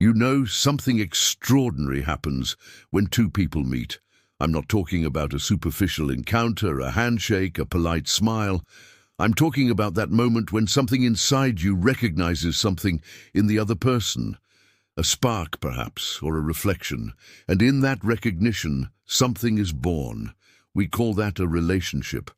You know, something extraordinary happens when two people meet. I'm not talking about a superficial encounter, a handshake, a polite smile. I'm talking about that moment when something inside you recognizes something in the other person. A spark, perhaps, or a reflection. And in that recognition, something is born. We call that a relationship.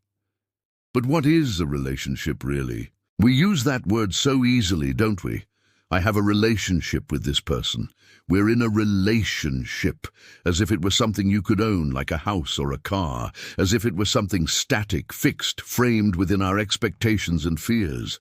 But what is a relationship, really? We use that word so easily, don't we? I have a relationship with this person. We're in a relationship, as if it were something you could own, like a house or a car, as if it were something static, fixed, framed within our expectations and fears.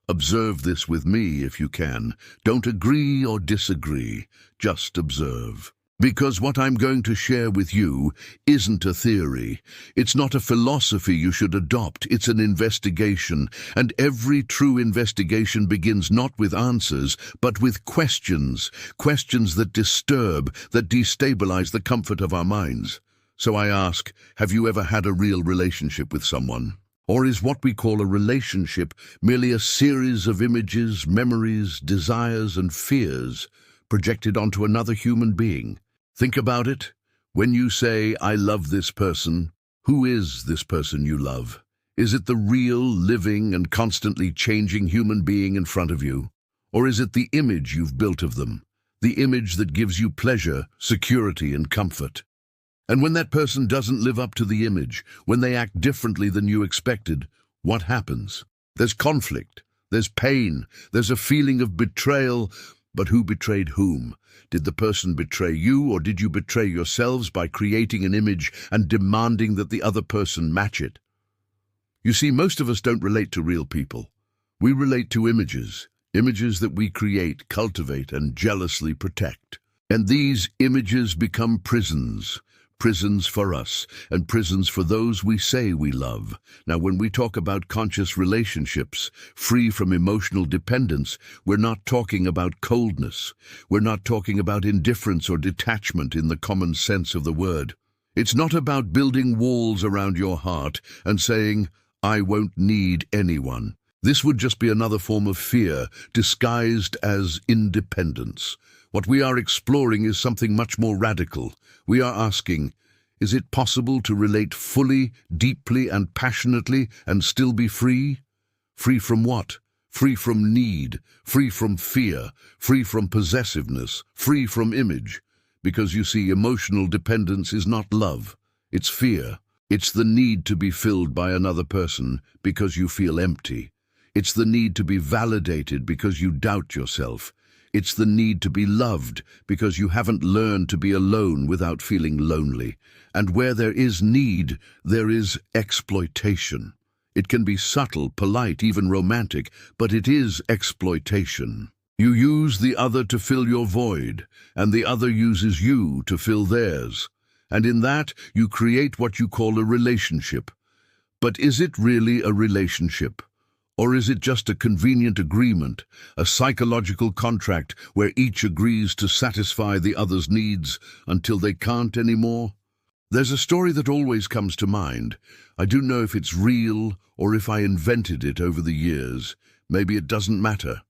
Observe this with me if you can. Don't agree or disagree, just observe. Because what I'm going to share with you isn't a theory. It's not a philosophy you should adopt. It's an investigation. And every true investigation begins not with answers, but with questions. Questions that disturb, that destabilize the comfort of our minds. So I ask, have you ever had a real relationship with someone? Or is what we call a relationship merely a series of images, memories, desires, and fears projected onto another human being? Think about it. When you say, I love this person, who is this person you love? Is it the real, living, and constantly changing human being in front of you? Or is it the image you've built of them? The image that gives you pleasure, security, and comfort? And when that person doesn't live up to the image, when they act differently than you expected, what happens? There's conflict, there's pain, there's a feeling of betrayal. But who betrayed whom? Did the person betray you, or did you betray yourselves by creating an image and demanding that the other person match it? You see, most of us don't relate to real people. We relate to images, images that we create, cultivate, and jealously protect. And these images become prisons. Prisons for us, and prisons for those we say we love. Now, when we talk about conscious relationships, free from emotional dependence, we're not talking about coldness. We're not talking about indifference or detachment in the common sense of the word. It's not about building walls around your heart and saying, I won't need anyone. This would just be another form of fear, disguised as independence. What we are exploring is something much more radical. We are asking, is it possible to relate fully, deeply, and passionately and still be free? Free from what? Free from need, free from fear, free from possessiveness, free from image. Because you see, emotional dependence is not love, it's fear. It's the need to be filled by another person because you feel empty. It's the need to be validated because you doubt yourself. It's the need to be loved because you haven't learned to be alone without feeling lonely. And where there is need, there is exploitation. It can be subtle, polite, even romantic, but it is exploitation. You use the other to fill your void, and the other uses you to fill theirs. And in that, you create what you call a relationship. But is it really a relationship? Or is it just a convenient agreement, a psychological contract where each agrees to satisfy the other's needs until they can't anymore? There's a story that always comes to mind. I don't know if it's real or if I invented it over the years. Maybe it doesn't matter.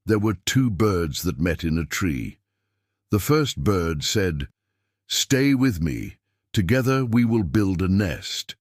There were two birds that met in a tree. The first bird said, "Stay with me. Together we will build a nest."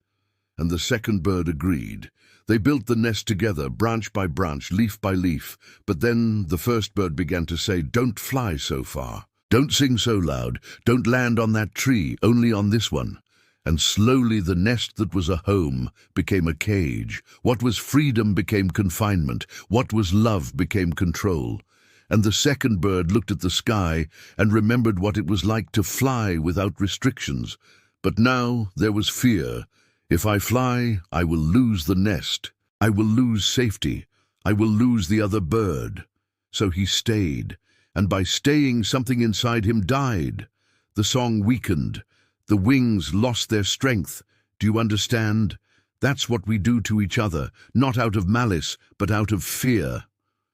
And the second bird agreed. They built the nest together, branch by branch, leaf by leaf. But then the first bird began to say, "Don't fly so far. Don't sing so loud. Don't land on that tree, only on this one." And slowly the nest that was a home became a cage. What was freedom became confinement. What was love became control. And the second bird looked at the sky and remembered what it was like to fly without restrictions. But now there was fear. If I fly, I will lose the nest. I will lose safety. I will lose the other bird. So he stayed, and by staying, something inside him died. The song weakened. The wings lost their strength. Do you understand? That's what we do to each other, not out of malice, but out of fear.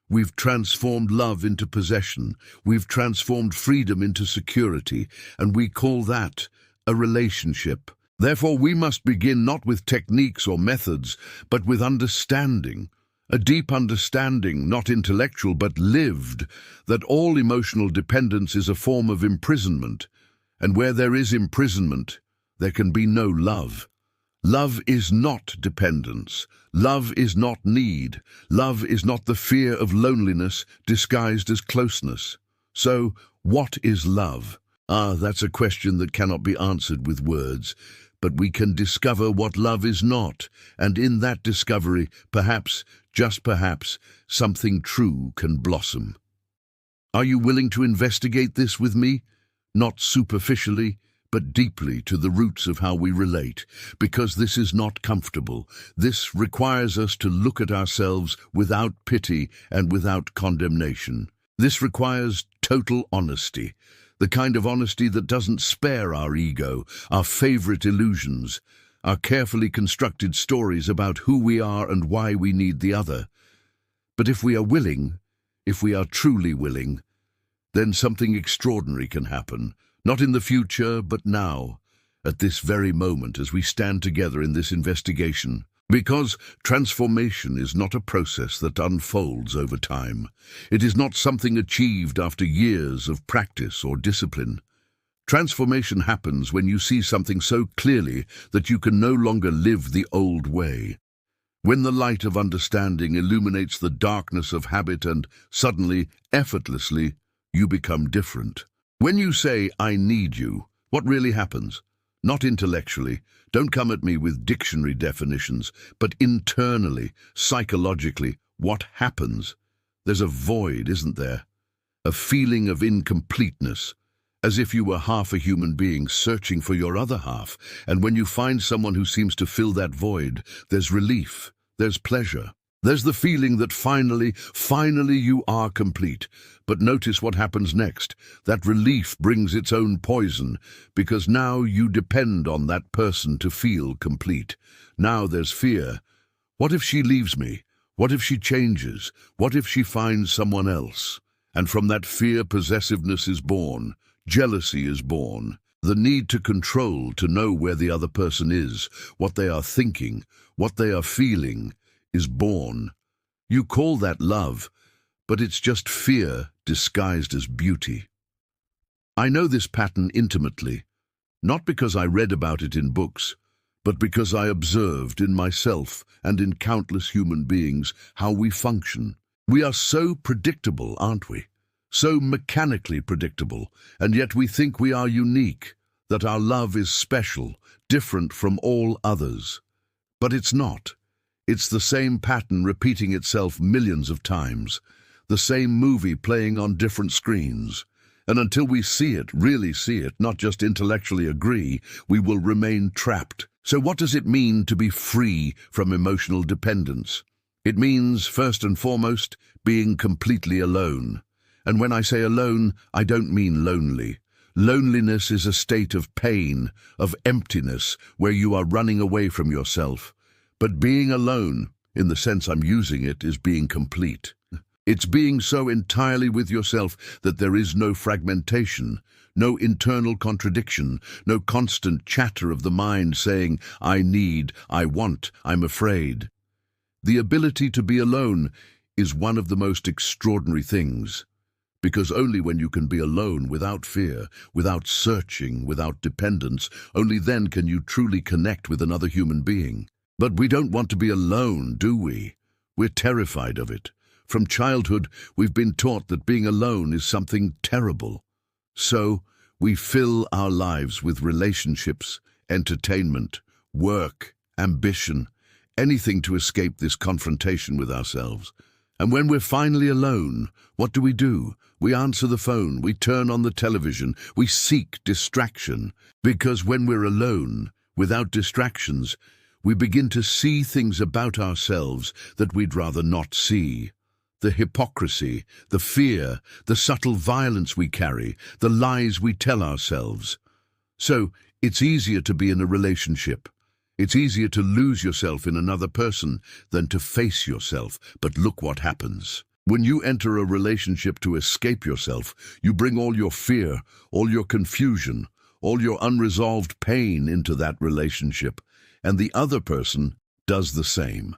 We've transformed love into possession. We've transformed freedom into security, and we call that a relationship. Therefore, we must begin not with techniques or methods, but with understanding. A deep understanding, not intellectual but lived, that all emotional dependence is a form of imprisonment, and where there is imprisonment, there can be no love. Love is not dependence. Love is not need. Love is not the fear of loneliness disguised as closeness. So, what is love? That's a question that cannot be answered with words, but we can discover what love is not, and in that discovery, perhaps, just perhaps, something true can blossom. Are you willing to investigate this with me? Not superficially, but deeply to the roots of how we relate, because this is not comfortable. This requires us to look at ourselves without pity and without condemnation. This requires total honesty, the kind of honesty that doesn't spare our ego, our favorite illusions, our carefully constructed stories about who we are and why we need the other. But if we are willing, if we are truly willing, then something extraordinary can happen. Not in the future, but now, at this very moment as we stand together in this investigation. Because transformation is not a process that unfolds over time. It is not something achieved after years of practice or discipline. Transformation happens when you see something so clearly that you can no longer live the old way. When the light of understanding illuminates the darkness of habit and, suddenly, effortlessly, you become different. When you say, "I need you," what really happens? Not intellectually, don't come at me with dictionary definitions, but internally, psychologically, what happens? There's a void, isn't there? A feeling of incompleteness, as if you were half a human being searching for your other half, and when you find someone who seems to fill that void, there's relief, there's pleasure. There's the feeling that finally you are complete. But notice what happens next. That relief brings its own poison, because now you depend on that person to feel complete. Now there's fear. What if she leaves me? What if she changes? What if she finds someone else? And from that fear, possessiveness is born. Jealousy is born. The need to control, to know where the other person is, what they are thinking, what they are feeling, is born. You call that love, but it's just fear disguised as beauty. I know this pattern intimately, not because I read about it in books, but because I observed in myself and in countless human beings how we function. We are so predictable, aren't we? So mechanically predictable, and yet we think we are unique, that our love is special, different from all others. But it's not. It's the same pattern repeating itself millions of times, the same movie playing on different screens. And until we see it, really see it, not just intellectually agree, we will remain trapped. So what does it mean to be free from emotional dependence? It means, first and foremost, being completely alone. And when I say alone, I don't mean lonely. Loneliness is a state of pain, of emptiness, where you are running away from yourself. But being alone, in the sense I'm using it, is being complete. It's being so entirely with yourself that there is no fragmentation, no internal contradiction, no constant chatter of the mind saying, "I need, I want, I'm afraid." The ability to be alone is one of the most extraordinary things, because only when you can be alone without fear, without searching, without dependence, only then can you truly connect with another human being. But we don't want to be alone, do we? We're terrified of it. From childhood, we've been taught that being alone is something terrible. So, we fill our lives with relationships, entertainment, work, ambition, anything to escape this confrontation with ourselves. And when we're finally alone, what do? We answer the phone, we turn on the television, we seek distraction. Because when we're alone, without distractions, we begin to see things about ourselves that we'd rather not see. The hypocrisy, the fear, the subtle violence we carry, the lies we tell ourselves. So, it's easier to be in a relationship. It's easier to lose yourself in another person than to face yourself. But look what happens. When you enter a relationship to escape yourself, you bring all your fear, all your confusion, all your unresolved pain into that relationship, and the other person does the same.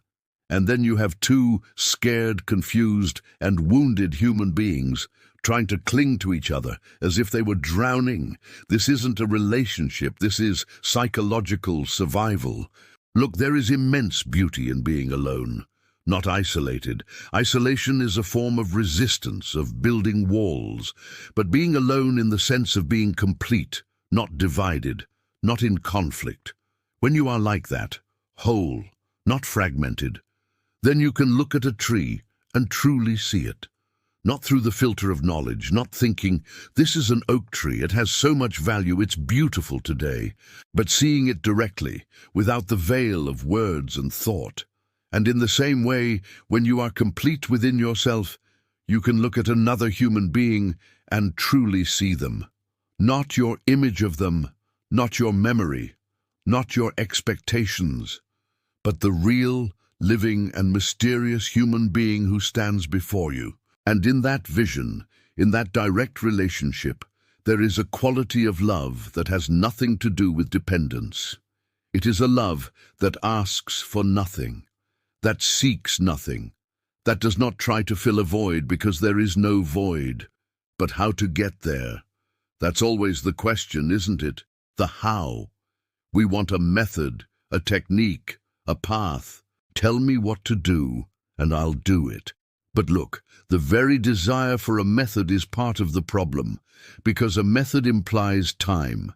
And then you have two scared, confused, and wounded human beings trying to cling to each other as if they were drowning. This isn't a relationship. This is psychological survival. Look, there is immense beauty in being alone, not isolated. Isolation is a form of resistance, of building walls. But being alone in the sense of being complete, not divided, not in conflict. When you are like that, whole, not fragmented, then you can look at a tree and truly see it. Not through the filter of knowledge, not thinking, this is an oak tree, it has so much value, it's beautiful today, but seeing it directly, without the veil of words and thought. And in the same way, when you are complete within yourself, you can look at another human being and truly see them. Not your image of them, not your memory, not your expectations, but the real, living and mysterious human being who stands before you. And in that vision, in that direct relationship, there is a quality of love that has nothing to do with dependence. It is a love that asks for nothing, that seeks nothing, that does not try to fill a void because there is no void. But how to get there? That's always the question, isn't it? The how. We want a method, a technique, a path. Tell me what to do, and I'll do it. But look, the very desire for a method is part of the problem, because a method implies time.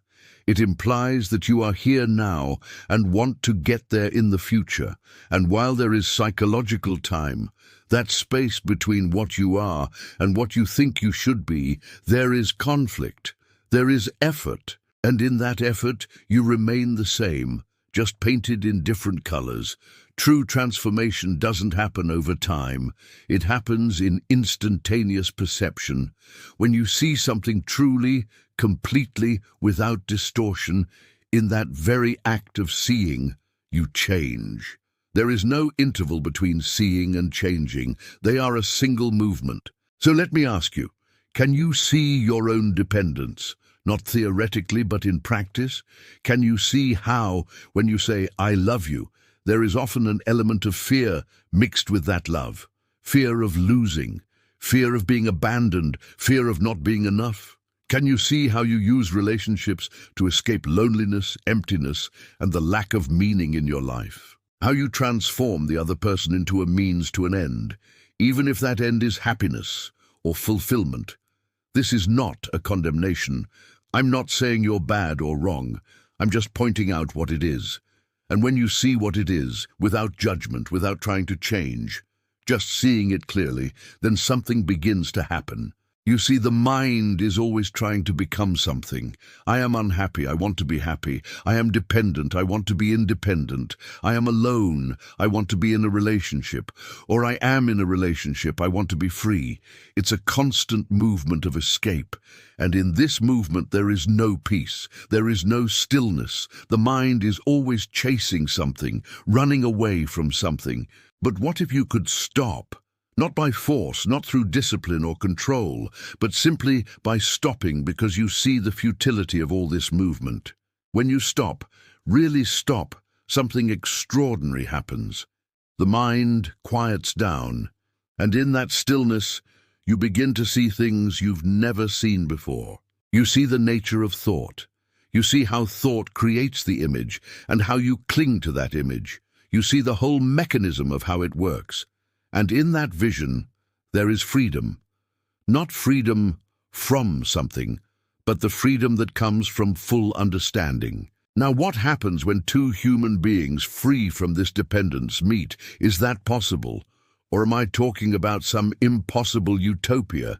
It implies that you are here now and want to get there in the future, and while there is psychological time, that space between what you are and what you think you should be, there is conflict, there is effort, and in that effort you remain the same, just painted in different colors. True transformation doesn't happen over time. It happens in instantaneous perception. When you see something truly, completely, without distortion, in that very act of seeing, you change. There is no interval between seeing and changing. They are a single movement. So let me ask you, can you see your own dependence? Not theoretically, but in practice? Can you see how, when you say, I love you, there is often an element of fear mixed with that love? Fear of losing, fear of being abandoned, fear of not being enough. Can you see how you use relationships to escape loneliness, emptiness, and the lack of meaning in your life? How you transform the other person into a means to an end, even if that end is happiness or fulfillment. This is not a condemnation. I'm not saying you're bad or wrong. I'm just pointing out what it is. And when you see what it is, without judgment, without trying to change, just seeing it clearly, then something begins to happen. You see, the mind is always trying to become something. I am unhappy, I want to be happy. I am dependent, I want to be independent. I am alone, I want to be in a relationship. Or I am in a relationship, I want to be free. It's a constant movement of escape. And in this movement there is no peace, there is no stillness. The mind is always chasing something, running away from something. But what if you could stop? Not by force, not through discipline or control, but simply by stopping because you see the futility of all this movement. When you stop, really stop, something extraordinary happens. The mind quiets down, and in that stillness, you begin to see things you've never seen before. You see the nature of thought. You see how thought creates the image and how you cling to that image. You see the whole mechanism of how it works. And in that vision, there is freedom. Not freedom from something, but the freedom that comes from full understanding. Now, what happens when two human beings free from this dependence meet? Is that possible? Or am I talking about some impossible utopia?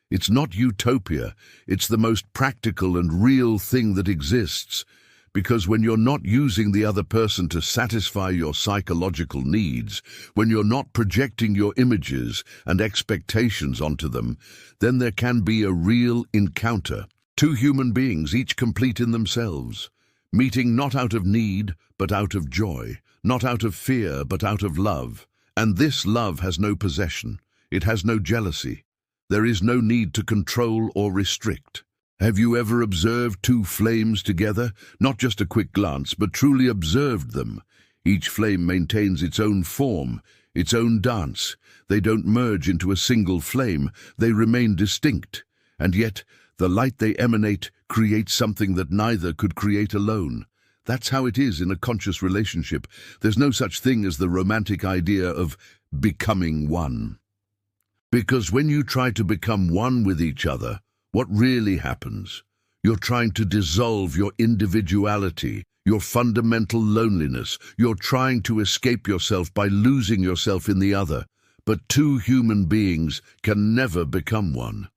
It's not utopia. It's the most practical and real thing that exists. Because when you're not using the other person to satisfy your psychological needs, when you're not projecting your images and expectations onto them, then there can be a real encounter. Two human beings, each complete in themselves, meeting not out of need, but out of joy, not out of fear, but out of love. And this love has no possession. It has no jealousy. There is no need to control or restrict. Have you ever observed two flames together? Not just a quick glance, but truly observed them. Each flame maintains its own form, its own dance. They don't merge into a single flame, they remain distinct. And yet, the light they emanate creates something that neither could create alone. That's how it is in a conscious relationship. There's no such thing as the romantic idea of becoming one. Because when you try to become one with each other, what really happens? You're trying to dissolve your individuality, your fundamental loneliness. You're trying to escape yourself by losing yourself in the other. But two human beings can never become one.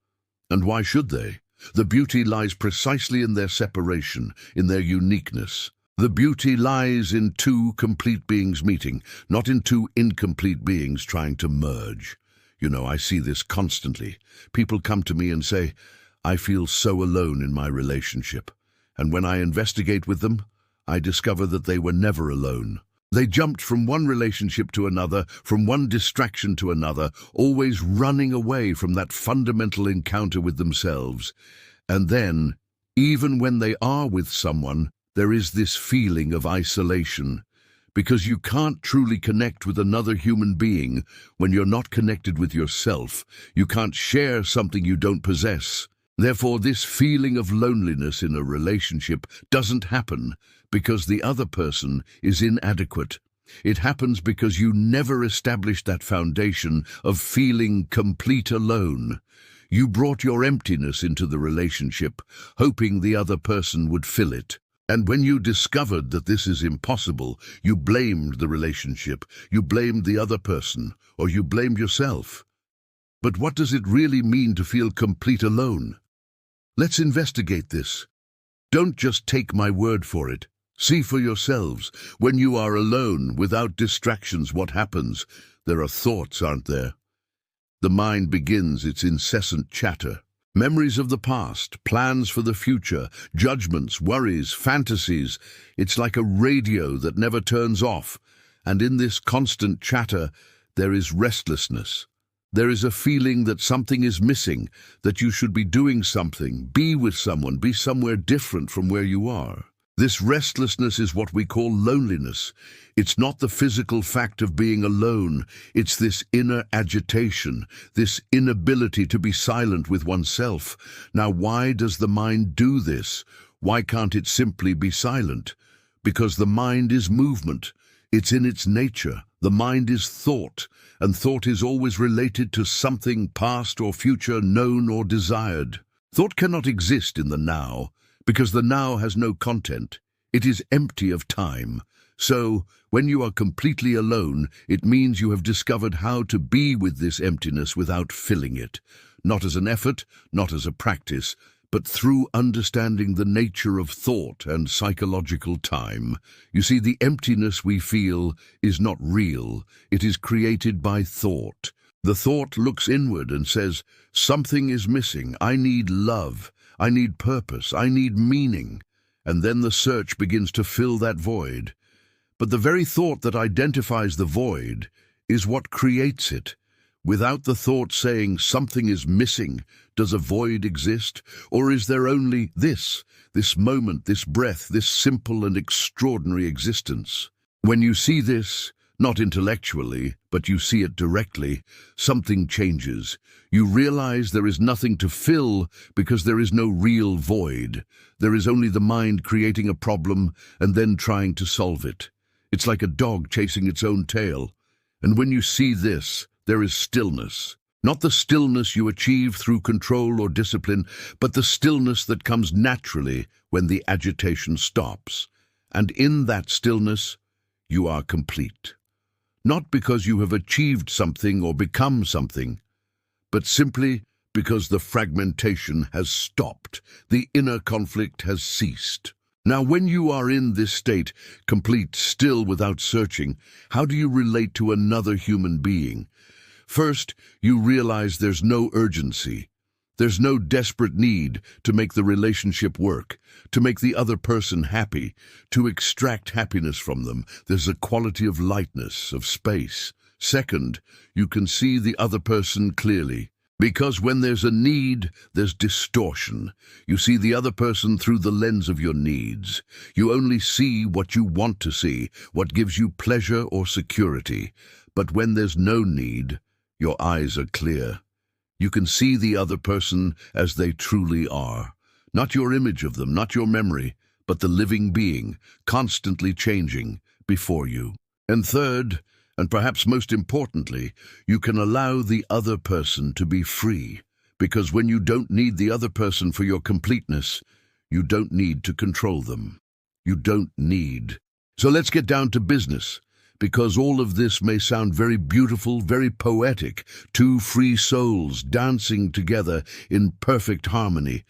And why should they? The beauty lies precisely in their separation, in their uniqueness. The beauty lies in two complete beings meeting, not in two incomplete beings trying to merge. You know, I see this constantly. People come to me and say, I feel so alone in my relationship. And when I investigate with them, I discover that they were never alone. They jumped from one relationship to another, from one distraction to another, always running away from that fundamental encounter with themselves. And then, even when they are with someone, there is this feeling of isolation, because you can't truly connect with another human being when you're not connected with yourself. You can't share something you don't possess. Therefore, this feeling of loneliness in a relationship doesn't happen because the other person is inadequate. It happens because you never established that foundation of feeling complete alone. You brought your emptiness into the relationship, hoping the other person would fill it. And when you discovered that this is impossible, you blamed the relationship, you blamed the other person, or you blamed yourself. But what does it really mean to feel complete alone? Let's investigate this. Don't just take my word for it. See for yourselves. When you are alone, without distractions, what happens? There are thoughts, aren't there? The mind begins its incessant chatter. Memories of the past, plans for the future, judgments, worries, fantasies. It's like a radio that never turns off. And in this constant chatter, there is restlessness. There is a feeling that something is missing, that you should be doing something, be with someone, be somewhere different from where you are. This restlessness is what we call loneliness. It's not the physical fact of being alone. It's this inner agitation, this inability to be silent with oneself. Now, why does the mind do this? Why can't it simply be silent? Because the mind is movement. It's in its nature. The mind is thought, and thought is always related to something past or future, known or desired. Thought cannot exist in the now, because the now has no content. It is empty of time. So, when you are completely alone, it means you have discovered how to be with this emptiness without filling it. Not as an effort, not as a practice, but through understanding the nature of thought and psychological time. You see, the emptiness we feel is not real. It is created by thought. The thought looks inward and says, something is missing. I need love. I need purpose. I need meaning. And then the search begins to fill that void. But the very thought that identifies the void is what creates it. Without the thought saying something is missing, does a void exist? Or is there only this moment, this breath, this simple and extraordinary existence? When you see this, not intellectually, but you see it directly, something changes. You realize there is nothing to fill because there is no real void. There is only the mind creating a problem and then trying to solve it. It's like a dog chasing its own tail. And when you see this, there is stillness. Not the stillness you achieve through control or discipline, but the stillness that comes naturally when the agitation stops. And in that stillness, you are complete. Not because you have achieved something or become something, but simply because the fragmentation has stopped, the inner conflict has ceased. Now, when you are in this state, complete, still, without searching, how do you relate to another human being? First, you realize there's no urgency. There's no desperate need to make the relationship work, to make the other person happy, to extract happiness from them. There's a quality of lightness, of space. Second, you can see the other person clearly. Because when there's a need, there's distortion. You see the other person through the lens of your needs. You only see what you want to see, what gives you pleasure or security. But when there's no need, your eyes are clear. You can see the other person as they truly are. Not your image of them, not your memory, but the living being, constantly changing before you. And third, and perhaps most importantly, you can allow the other person to be free. Because when you don't need the other person for your completeness, you don't need to control them. You don't need. So let's get down to business. Because all of this may sound very beautiful, very poetic, two free souls dancing together in perfect harmony.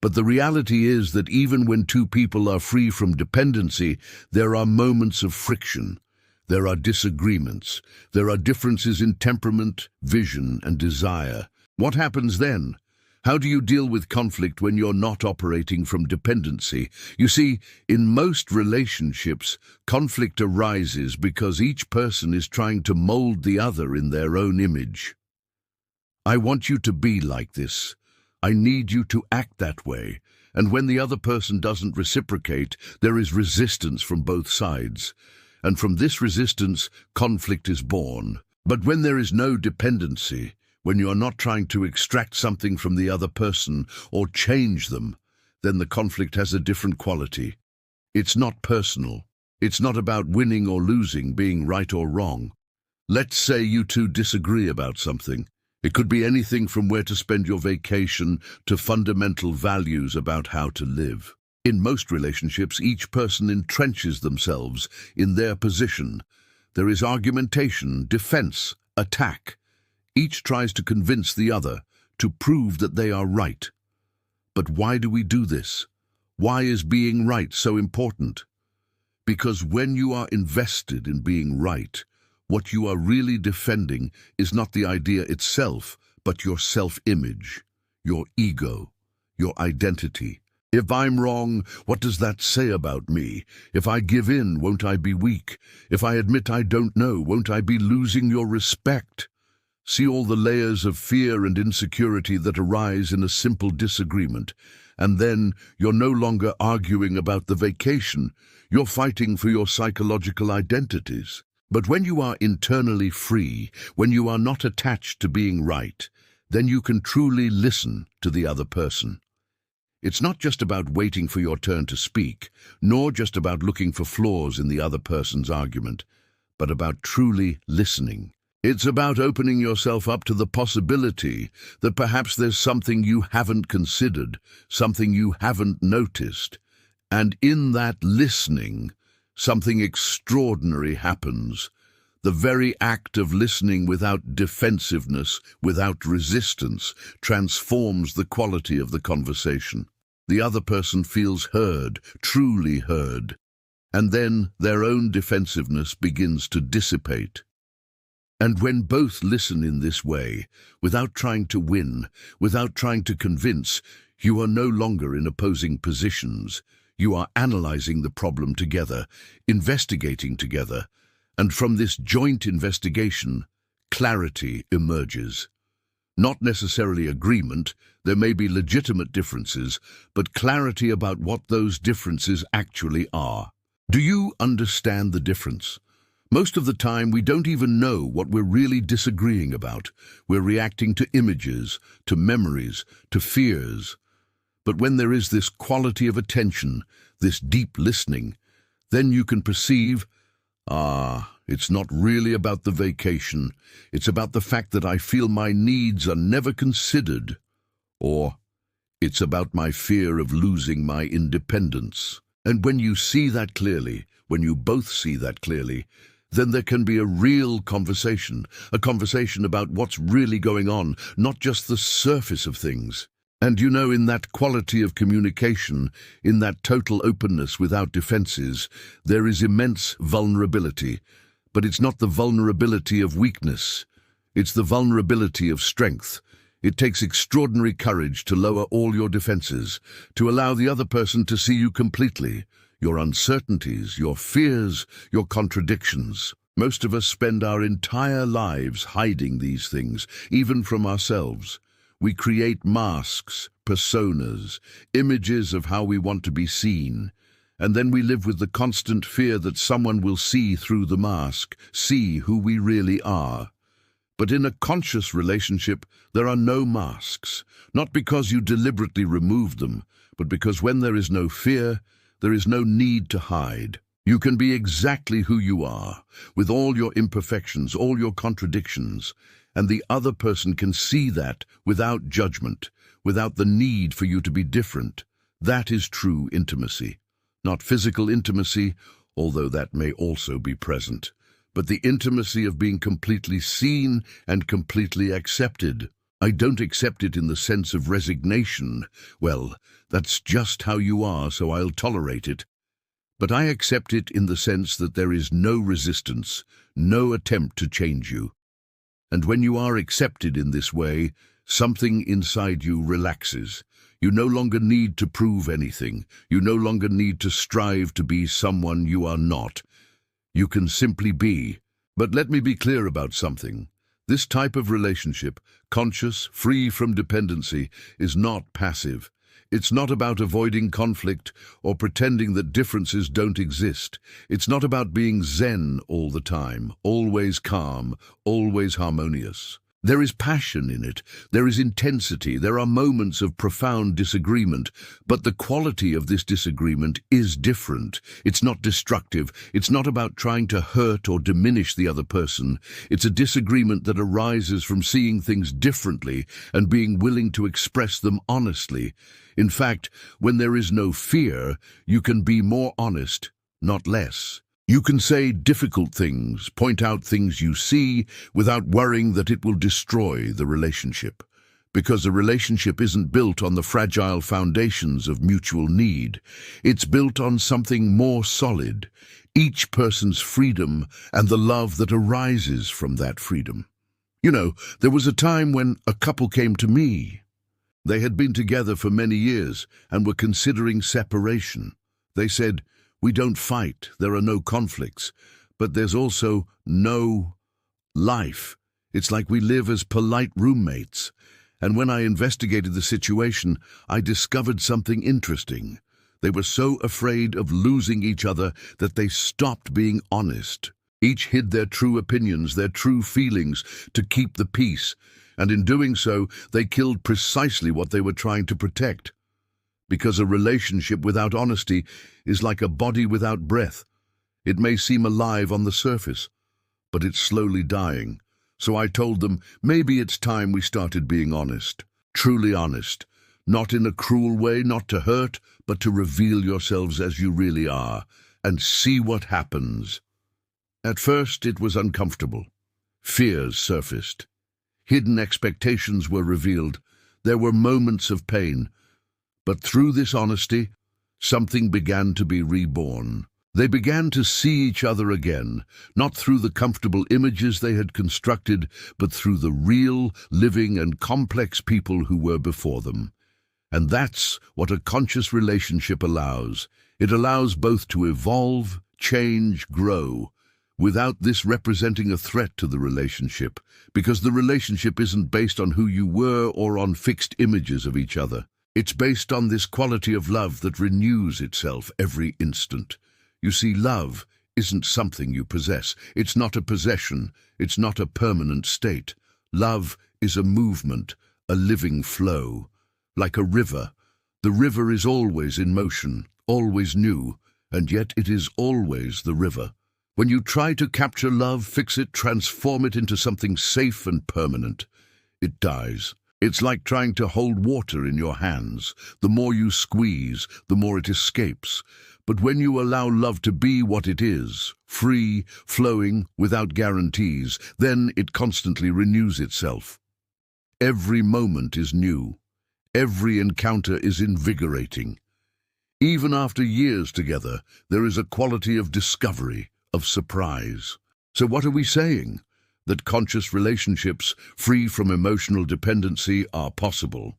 But the reality is that even when two people are free from dependency, there are moments of friction. There are disagreements. There are differences in temperament, vision, and desire. What happens then? How do you deal with conflict when you're not operating from dependency? You see, in most relationships, conflict arises because each person is trying to mold the other in their own image. I want you to be like this. I need you to act that way. And when the other person doesn't reciprocate, there is resistance from both sides. And from this resistance, conflict is born. But when there is no dependency, when you are not trying to extract something from the other person or change them, then the conflict has a different quality. It's not personal. It's not about winning or losing, being right or wrong. Let's say you two disagree about something. It could be anything from where to spend your vacation to fundamental values about how to live. In most relationships, each person entrenches themselves in their position. There is argumentation, defense, attack. Each tries to convince the other, to prove that they are right. But why do we do this? Why is being right so important? Because when you are invested in being right, what you are really defending is not the idea itself, but your self-image, your ego, your identity. If I'm wrong, what does that say about me? If I give in, won't I be weak? If I admit I don't know, won't I be losing your respect? See all the layers of fear and insecurity that arise in a simple disagreement. And then you're no longer arguing about the vacation. You're fighting for your psychological identities. But when you are internally free, when you are not attached to being right, then you can truly listen to the other person. It's not just about waiting for your turn to speak, nor just about looking for flaws in the other person's argument, but about truly listening. It's about opening yourself up to the possibility that perhaps there's something you haven't considered, something you haven't noticed. And in that listening, something extraordinary happens. The very act of listening without defensiveness, without resistance, transforms the quality of the conversation. The other person feels heard, truly heard, and then their own defensiveness begins to dissipate. And when both listen in this way, without trying to win, without trying to convince, you are no longer in opposing positions. You are analyzing the problem together, investigating together, and from this joint investigation, clarity emerges. Not necessarily agreement, there may be legitimate differences, but clarity about what those differences actually are. Do you understand the difference? Most of the time, we don't even know what we're really disagreeing about. We're reacting to images, to memories, to fears. But when there is this quality of attention, this deep listening, then you can perceive, it's not really about the vacation. It's about the fact that I feel my needs are never considered. Or, it's about my fear of losing my independence. And when you see that clearly, when you both see that clearly, then there can be a real conversation, a conversation about what's really going on, not just the surface of things. And you know, in that quality of communication, in that total openness without defenses, there is immense vulnerability. But it's not the vulnerability of weakness. It's the vulnerability of strength. It takes extraordinary courage to lower all your defenses, to allow the other person to see you completely, your uncertainties, your fears, your contradictions. Most of us spend our entire lives hiding these things, even from ourselves. We create masks, personas, images of how we want to be seen, and then we live with the constant fear that someone will see through the mask, see who we really are. But in a conscious relationship, there are no masks, not because you deliberately remove them, but because when there is no fear, there is no need to hide. You can be exactly who you are, with all your imperfections, all your contradictions, and the other person can see that without judgment, without the need for you to be different. That is true intimacy. Not physical intimacy, although that may also be present, but the intimacy of being completely seen and completely accepted. I don't accept it in the sense of resignation. Well, that's just how you are, so I'll tolerate it. But I accept it in the sense that there is no resistance, no attempt to change you. And when you are accepted in this way, something inside you relaxes. You no longer need to prove anything. You no longer need to strive to be someone you are not. You can simply be. But let me be clear about something. This type of relationship, conscious, free from dependency, is not passive. It's not about avoiding conflict or pretending that differences don't exist. It's not about being zen all the time, always calm, always harmonious. There is passion in it, there is intensity, there are moments of profound disagreement, but the quality of this disagreement is different. It's not destructive, it's not about trying to hurt or diminish the other person. It's a disagreement that arises from seeing things differently and being willing to express them honestly. In fact, when there is no fear, you can be more honest, not less. You can say difficult things, point out things you see, without worrying that it will destroy the relationship. Because a relationship isn't built on the fragile foundations of mutual need. It's built on something more solid, each person's freedom and the love that arises from that freedom. You know, there was a time when a couple came to me. They had been together for many years and were considering separation. They said, "We don't fight, there are no conflicts, but there's also no life. It's like we live as polite roommates." And when I investigated the situation, I discovered something interesting. They were so afraid of losing each other that they stopped being honest. Each hid their true opinions, their true feelings, to keep the peace, and in doing so, they killed precisely what they were trying to protect. Because a relationship without honesty is like a body without breath. It may seem alive on the surface, but it's slowly dying. So I told them, maybe it's time we started being honest, truly honest, not in a cruel way, not to hurt, but to reveal yourselves as you really are, and see what happens. At first it was uncomfortable. Fears surfaced. Hidden expectations were revealed. There were moments of pain. But through this honesty, something began to be reborn. They began to see each other again, not through the comfortable images they had constructed, but through the real, living, and complex people who were before them. And that's what a conscious relationship allows. It allows both to evolve, change, grow, without this representing a threat to the relationship, because the relationship isn't based on who you were or on fixed images of each other. It's based on this quality of love that renews itself every instant. You see, love isn't something you possess. It's not a possession. It's not a permanent state. Love is a movement, a living flow. Like a river, the river is always in motion, always new, and yet it is always the river. When you try to capture love, fix it, transform it into something safe and permanent, it dies. It's like trying to hold water in your hands. The more you squeeze, the more it escapes. But when you allow love to be what it is, free, flowing, without guarantees, then it constantly renews itself. Every moment is new. Every encounter is invigorating. Even after years together, there is a quality of discovery, of surprise. So what are we saying? That conscious relationships, free from emotional dependency, are possible?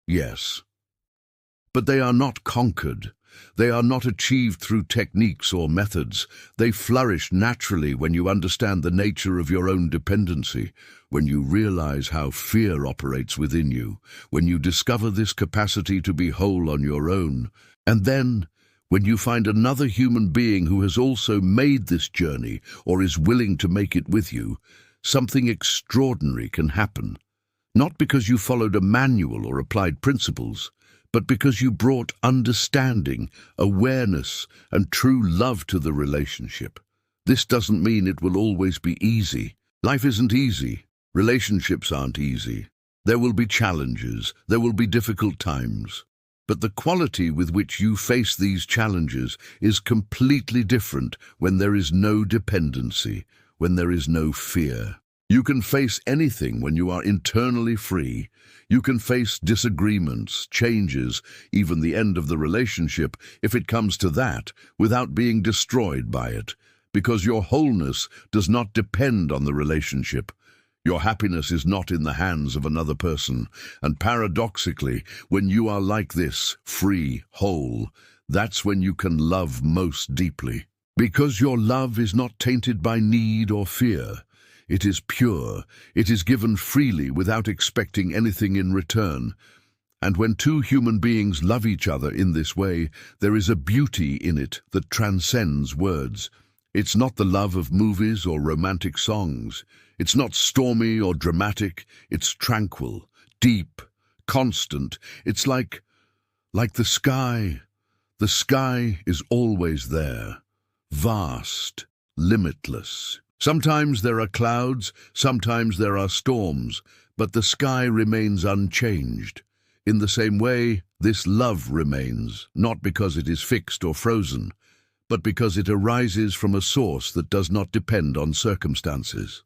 Yes. But they are not conquered. They are not achieved through techniques or methods. They flourish naturally when you understand the nature of your own dependency, when you realize how fear operates within you, when you discover this capacity to be whole on your own, and then when you find another human being who has also made this journey or is willing to make it with you, something extraordinary can happen. Not because you followed a manual or applied principles, but because you brought understanding, awareness, and true love to the relationship. This doesn't mean it will always be easy. Life isn't easy. Relationships aren't easy. There will be challenges. There will be difficult times. But the quality with which you face these challenges is completely different when there is no dependency, when there is no fear. You can face anything when you are internally free. You can face disagreements, changes, even the end of the relationship, if it comes to that, without being destroyed by it, because your wholeness does not depend on the relationship. Your happiness is not in the hands of another person, and paradoxically, when you are like this, free, whole, that's when you can love most deeply. Because your love is not tainted by need or fear. It is pure, it is given freely without expecting anything in return. And when two human beings love each other in this way, there is a beauty in it that transcends words. It's not the love of movies or romantic songs. It's not stormy or dramatic. It's tranquil, deep, constant. It's like the sky. The sky is always there, vast, limitless. Sometimes there are clouds, sometimes there are storms, but the sky remains unchanged. In the same way, this love remains, not because it is fixed or frozen, but because it arises from a source that does not depend on circumstances.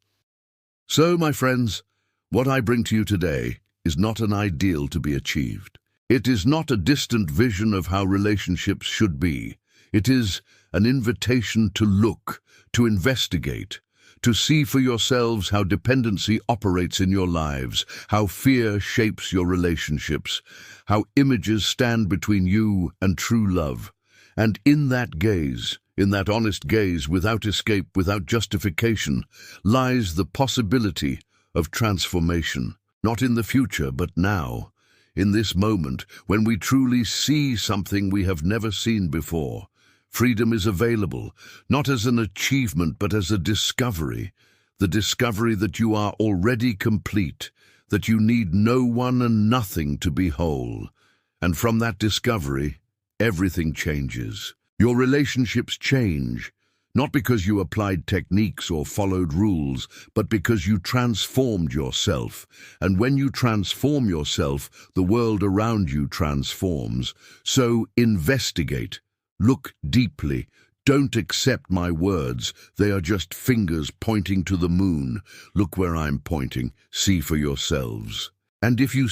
So, my friends, what I bring to you today is not an ideal to be achieved. It is not a distant vision of how relationships should be. It is an invitation to look, to investigate, to see for yourselves how dependency operates in your lives, how fear shapes your relationships, how images stand between you and true love. And in that gaze, in that honest gaze, without escape, without justification, lies the possibility of transformation, not in the future, but now, in this moment, when we truly see something we have never seen before. Freedom is available, not as an achievement, but as a discovery, the discovery that you are already complete, that you need no one and nothing to be whole. And from that discovery, everything changes. Your relationships change, not because you applied techniques or followed rules, but because you transformed yourself. And when you transform yourself, the world around you transforms. So investigate. Look deeply. Don't accept my words. They are just fingers pointing to the moon. Look where I'm pointing. See for yourselves. And if you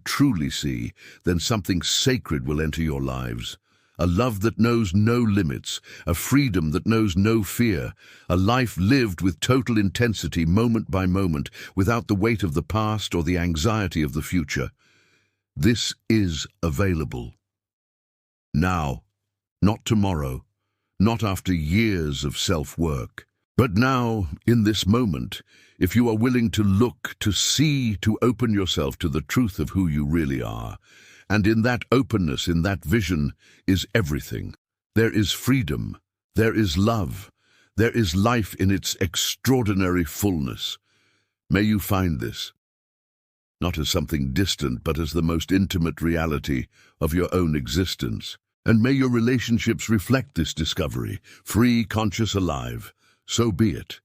truly see, then something sacred will enter your lives. A love that knows no limits, a freedom that knows no fear, a life lived with total intensity moment by moment, without the weight of the past or the anxiety of the future. This is available. Now. Not tomorrow, not after years of self-work, but now, in this moment, if you are willing to look, to see, to open yourself to the truth of who you really are. And in that openness, in that vision, is everything. There is freedom, there is love, there is life in its extraordinary fullness. May you find this, not as something distant, but as the most intimate reality of your own existence. And may your relationships reflect this discovery, free, conscious, alive. So be it.